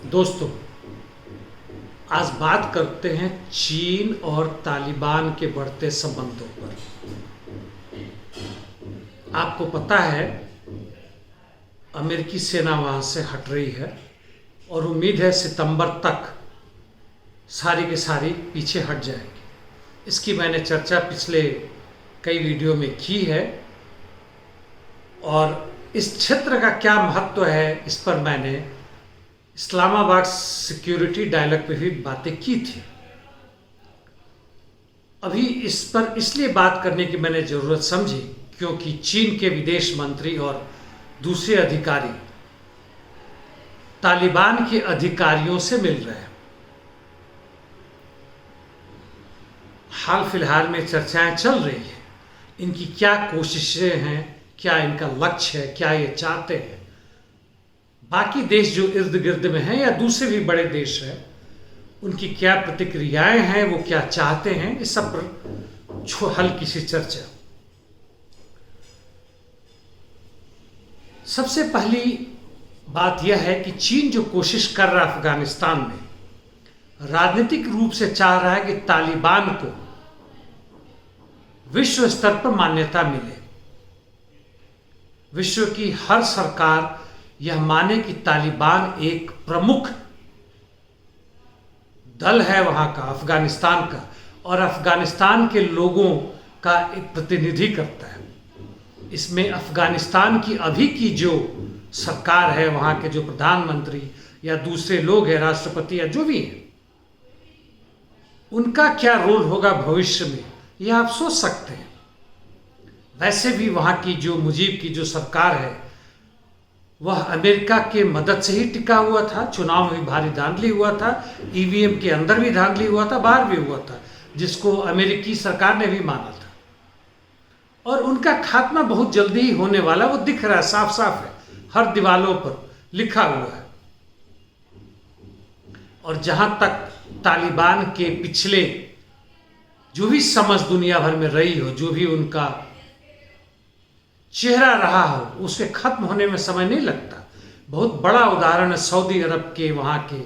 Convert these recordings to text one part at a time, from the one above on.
दोस्तों, आज बात करते हैं चीन और तालिबान के बढ़ते संबंधों पर। आपको पता है अमेरिकी सेना वहाँ से हट रही है और उम्मीद है सितंबर तक सारी की सारी पीछे हट जाएगी। इसकी मैंने चर्चा पिछले कई वीडियो में की है और इस क्षेत्र का क्या महत्व है इस पर मैंने इस्लामाबाद सिक्योरिटी डायलॉग पे भी बातें की थी। अभी इस पर इसलिए बात करने की मैंने ज़रूरत समझी क्योंकि चीन के विदेश मंत्री और दूसरे अधिकारी तालिबान के अधिकारियों से मिल रहे हैं। हाल फिलहाल में चर्चाएं चल रही हैं, इनकी क्या कोशिशें हैं, क्या इनका लक्ष्य है, क्या ये चाहते हैं। बाकी देश जो इर्द गिर्द में हैं या दूसरे भी बड़े देश हैं, उनकी क्या प्रतिक्रियाएं हैं, वो क्या चाहते हैं, इस सब पर हल्की सी चर्चा। सबसे पहली बात यह है कि चीन जो कोशिश कर रहा है अफगानिस्तान में, राजनीतिक रूप से चाह रहा है कि तालिबान को विश्व स्तर पर मान्यता मिले। विश्व की हर सरकार यह माने कि तालिबान एक प्रमुख दल है वहां का, अफगानिस्तान का, और अफगानिस्तान के लोगों का एक प्रतिनिधि करता है। इसमें अफगानिस्तान की अभी की जो सरकार है, वहां के जो प्रधानमंत्री या दूसरे लोग हैं, राष्ट्रपति या जो भी है, उनका क्या रोल होगा भविष्य में, यह आप सोच सकते हैं। वैसे भी वहां की जो मुजीब की जो सरकार है वह अमेरिका के मदद से ही टिका हुआ था। चुनाव में भी भारी धांधली हुआ था, ईवीएम के अंदर भी धांधली हुआ था, बाहर भी हुआ था, जिसको अमेरिकी सरकार ने भी माना था। और उनका खात्मा बहुत जल्दी ही होने वाला, वो दिख रहा है, साफ साफ है, हर दीवारों पर लिखा हुआ है। और जहां तक तालिबान के पिछले जो भी समझ दुनिया भर में रही हो, जो भी उनका चेहरा रहा हो, उसके खत्म होने में समय नहीं लगता। बहुत बड़ा उदाहरण है सऊदी अरब के वहाँ के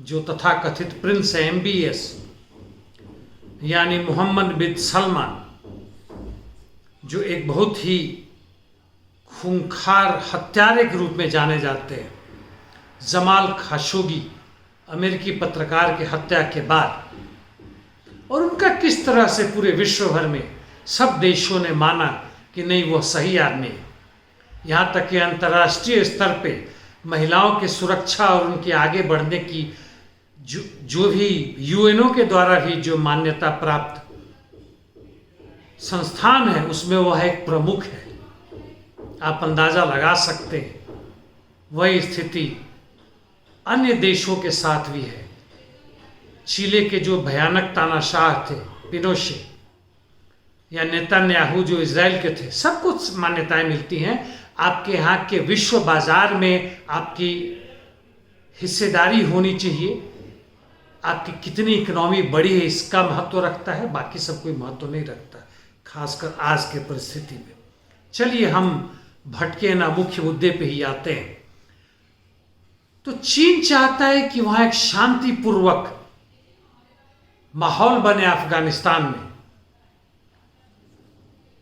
जो तथाकथित प्रिंस है, MBS, यानी मोहम्मद बिन सलमान, जो एक बहुत ही खूंखार हत्यारे के रूप में जाने जाते हैं। जमाल खाशोगी, अमेरिकी पत्रकार की हत्या के बाद, और उनका किस तरह से पूरे विश्व भर में सब देशों ने माना कि नहीं, वो सही आदमी है। यहाँ तक कि अंतर्राष्ट्रीय स्तर पे महिलाओं की सुरक्षा और उनके आगे बढ़ने की जो भी UNO के द्वारा भी जो मान्यता प्राप्त संस्थान है, उसमें वह एक प्रमुख है। आप अंदाजा लगा सकते हैं वही स्थिति अन्य देशों के साथ भी है। चिले के जो भयानक तानाशाह थे, पिनोशे, या नेतन्याहू जो इजराइल के थे, सबको मान्यताएं मिलती हैं। आपके यहाँ के विश्व बाजार में आपकी हिस्सेदारी होनी चाहिए। आपकी कितनी इकोनॉमी बड़ी है इसका महत्व रखता है, बाकी सब कोई महत्व नहीं रखता, खासकर आज के परिस्थिति में। चलिए हम भटके ना, मुख्य मुद्दे पे ही आते हैं। तो चीन चाहता है कि वहां एक शांतिपूर्वक माहौल बने अफगानिस्तान में।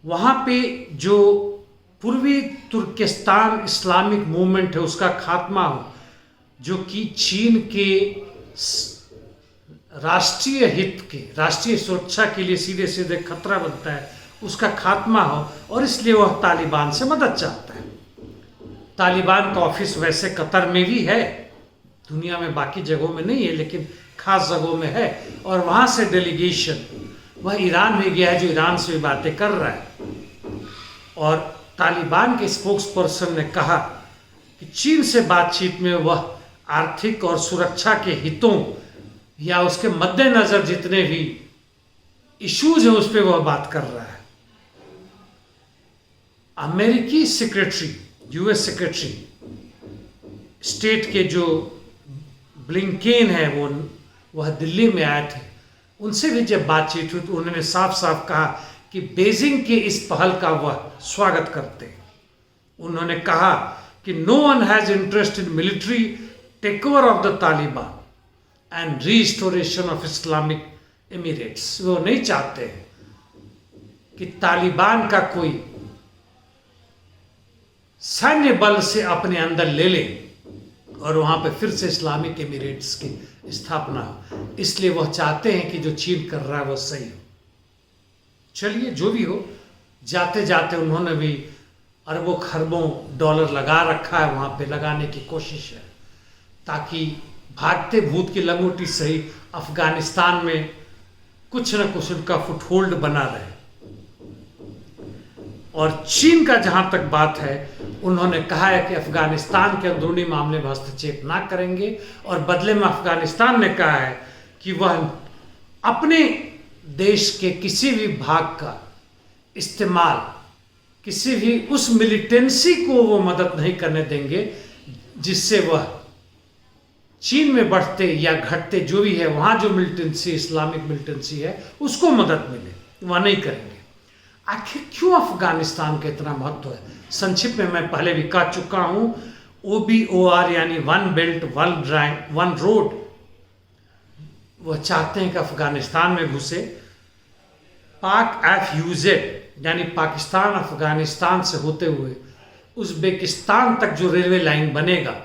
वहाँ पे जो पूर्वी तुर्किस्तान इस्लामिक मूवमेंट है उसका खात्मा हो, जो कि चीन के राष्ट्रीय हित के, राष्ट्रीय सुरक्षा के लिए सीधे सीधे खतरा बनता है, उसका खात्मा हो। और इसलिए वह तालिबान से मदद चाहता है। तालिबान का ऑफिस वैसे कतर में भी है, दुनिया में बाकी जगहों में नहीं है, लेकिन खास जगहों में है। और वहाँ से डेलीगेशन वह ईरान में गया है, जो ईरान से भी बातें कर रहा है। और तालिबान के स्पोक्स पर्सन ने कहा कि चीन से बातचीत में वह आर्थिक और सुरक्षा के हितों या उसके मद्देनजर जितने भी इश्यूज हैं उस पर वह बात कर रहा है। अमेरिकी सेक्रेटरी, US सेक्रेटरी स्टेट के जो ब्लिंकेन है, वह दिल्ली में आए थे। उनसे भी जब बातचीत हुई तो उन्होंने साफ साफ कहा कि बीजिंग के इस पहल का वह स्वागत करते हैं। उन्होंने कहा कि no one has interest in military takeover of the Taliban and restoration of Islamic Emirates। वो नहीं चाहते हैं कि तालिबान का कोई सैन्य बल से अपने अंदर ले ले और वहां पे फिर से इस्लामिक एमिरेट्स की स्थापना हो। इसलिए वह चाहते हैं कि जो चीन कर रहा है वो सही हो। चलिए जो भी हो, जाते जाते उन्होंने भी अरबों खरबों डॉलर लगा रखा है, वहां पे लगाने की कोशिश है ताकि भागते भूत की लंगोटी सही अफगानिस्तान में कुछ न कुछ उनका फुटहोल्ड बना रहे। और चीन का जहां तक बात है, उन्होंने कहा है कि अफगानिस्तान के अंदरूनी मामले में हस्तक्षेप ना करेंगे और बदले में अफगानिस्तान ने कहा है कि वह अपने देश के किसी भी भाग का इस्तेमाल, किसी भी उस मिलिटेंसी को वो मदद नहीं करने देंगे जिससे वह चीन में बढ़ते या घटते जो भी है वहां जो मिलिटेंसी, इस्लामिक मिलिटेंसी है, उसको मदद मिले, वह नहीं करेंगे। आखिर क्यों अफगानिस्तान का इतना महत्व है? संक्षिप्त में मैं पहले भी कह चुका हूं, OBOR यानी वन बेल्ट वन रोड। वह चाहते हैं कि अफगानिस्तान में घुसे। पाक FUZ यानी पाकिस्तान अफगानिस्तान से होते हुए उज़्बेकिस्तान तक जो रेलवे लाइन बनेगा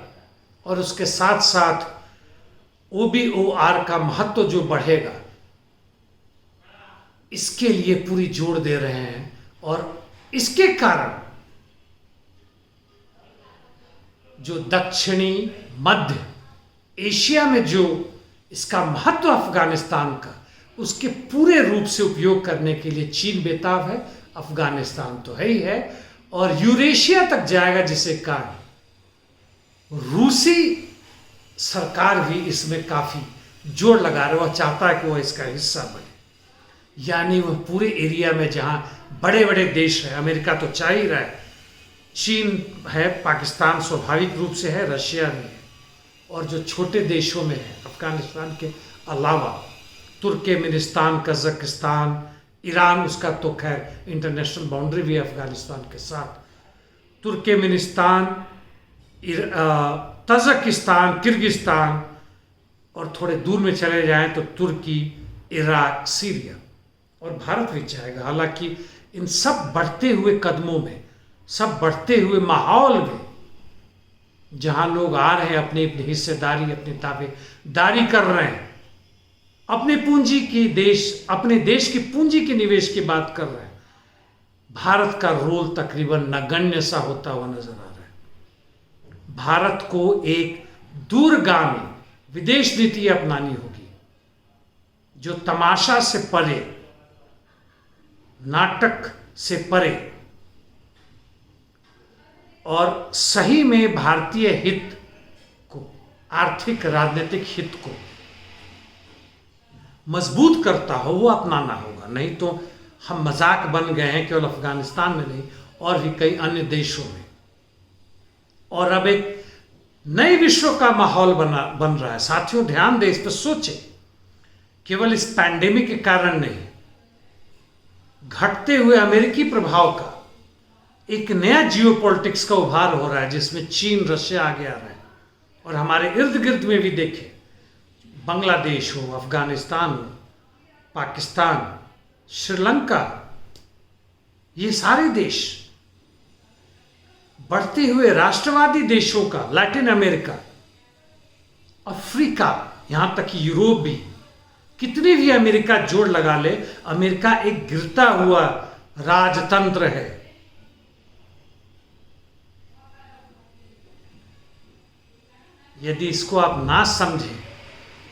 और उसके साथ साथ OBOR का महत्व जो बढ़ेगा, इसके लिए पूरी जोर दे रहे हैं। और इसके कारण जो दक्षिणी मध्य एशिया में जो इसका महत्व अफगानिस्तान का, उसके पूरे रूप से उपयोग करने के लिए चीन बेताब है। अफगानिस्तान तो है ही है और यूरेशिया तक जाएगा, जिसे कारण रूसी सरकार भी इसमें काफी जोर लगा रहा है। वह चाहता है कि वह इसका हिस्सा बने, यानी वह पूरे एरिया में जहां बड़े बड़े देश है, अमेरिका तो चाह ही रहा है, चीन है, पाकिस्तान स्वाभाविक रूप से है, रशिया भी है, और जो छोटे देशों में है अफगानिस्तान के अलावा तुर्कमेनिस्तान, कजाकिस्तान, ईरान, उसका तो खैर इंटरनेशनल बाउंड्री भी है अफगानिस्तान के साथ, तुर्कमेनिस्तान, तजाकिस्तान, किर्गिस्तान, और थोड़े दूर में चले जाएं तो तुर्की, इराक, सीरिया, और भारत भी चाहेगा। हालांकि इन सब बढ़ते हुए कदमों में, सब बढ़ते हुए माहौल में, जहां लोग आ रहे हैं अपनी अपनी हिस्सेदारी, अपनी ताबेदारी कर रहे हैं, अपने पूंजी की अपने देश की पूंजी के निवेश की बात कर रहे हैं, भारत का रोल तकरीबन नगण्य सा होता हुआ नजर आ रहा है। भारत को एक दूरगामी विदेश नीति अपनानी होगी जो तमाशा से परे, नाटक से परे और सही में भारतीय हित को, आर्थिक राजनीतिक हित को मजबूत करता हो, वो अपनाना होगा। नहीं तो हम मजाक बन गए हैं केवल अफगानिस्तान में नहीं और भी कई अन्य देशों में। और अब एक नए विश्व का माहौल बन रहा है। साथियों ध्यान दें, इस पर सोचें। केवल इस पैंडेमिक के कारण नहीं, घटते हुए अमेरिकी प्रभाव का एक नया जियोपॉलिटिक्स का उभार हो रहा है, जिसमें चीन, रशिया आगे आ रहा है। और हमारे इर्द गिर्द में भी देखें, बांग्लादेश हो, अफगानिस्तान हो, पाकिस्तान, श्रीलंका, ये सारे देश बढ़ते हुए राष्ट्रवादी देशों का, लैटिन अमेरिका, अफ्रीका, यहां तक कि यूरोप भी, कितनी भी अमेरिका जोड़ लगा ले, अमेरिका एक गिरता हुआ राजतंत्र है। यदि इसको आप ना समझें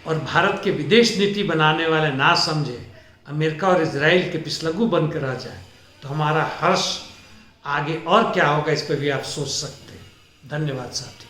और भारत के विदेश नीति बनाने वाले ना समझें, अमेरिका और इजराइल के पिछलग्गू बनकर आ जाए, तो हमारा हर्ष आगे और क्या होगा, इस पर भी आप सोच सकते हैं। धन्यवाद साहब।